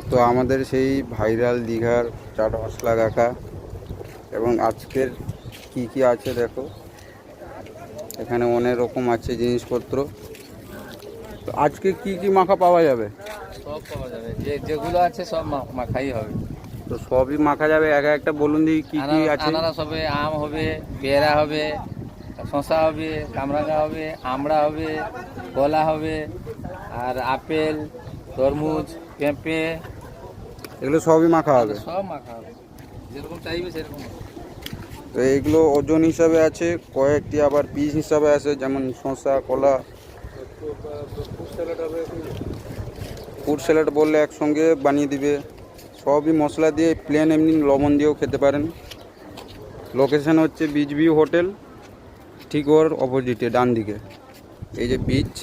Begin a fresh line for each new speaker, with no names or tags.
তো আমাদের সেই ভাইরাল দীঘার চাট মশলা কাকা, এবং আজকের কি কি আছে দেখো, এখানে অনেক রকম আছে জিনিসপত্র। তো আজকে কি কি মাখা পাওয়া যাবে?
সব পাওয়া যাবে, যেগুলো আছে সব মাখাই হবে।
তো সবই মাখা যাবে, একটা বলুন দিই কি কি আছে।
আনারস হবে, আম হবে, পেয়ারা হবে, শসা হবে, কামরাঙা হবে, আমড়া হবে, কলা হবে, আর আপেল, তরমুজ, পেঁপে,
এগুলো সবই মাখা হবে।
সব মাখা হবে, যেরকম চাইবে সেরকম।
তো এইগুলো ওজন হিসাবে আছে, কয়েকটি আবার পিস হিসাবে আছে, যেমন শসা, কলা। ফ্রুট স্যালাড বললে একসঙ্গে বানিয়ে দিবে। সবই মশলা দিয়ে, প্লেন এমনি লবণ দিয়েও খেতে পারেন। লোকেশান হচ্ছে বিচ ভিউ হোটেল, ঠিক ওর অপোজিটে ডান দিকে এই যে বিচ।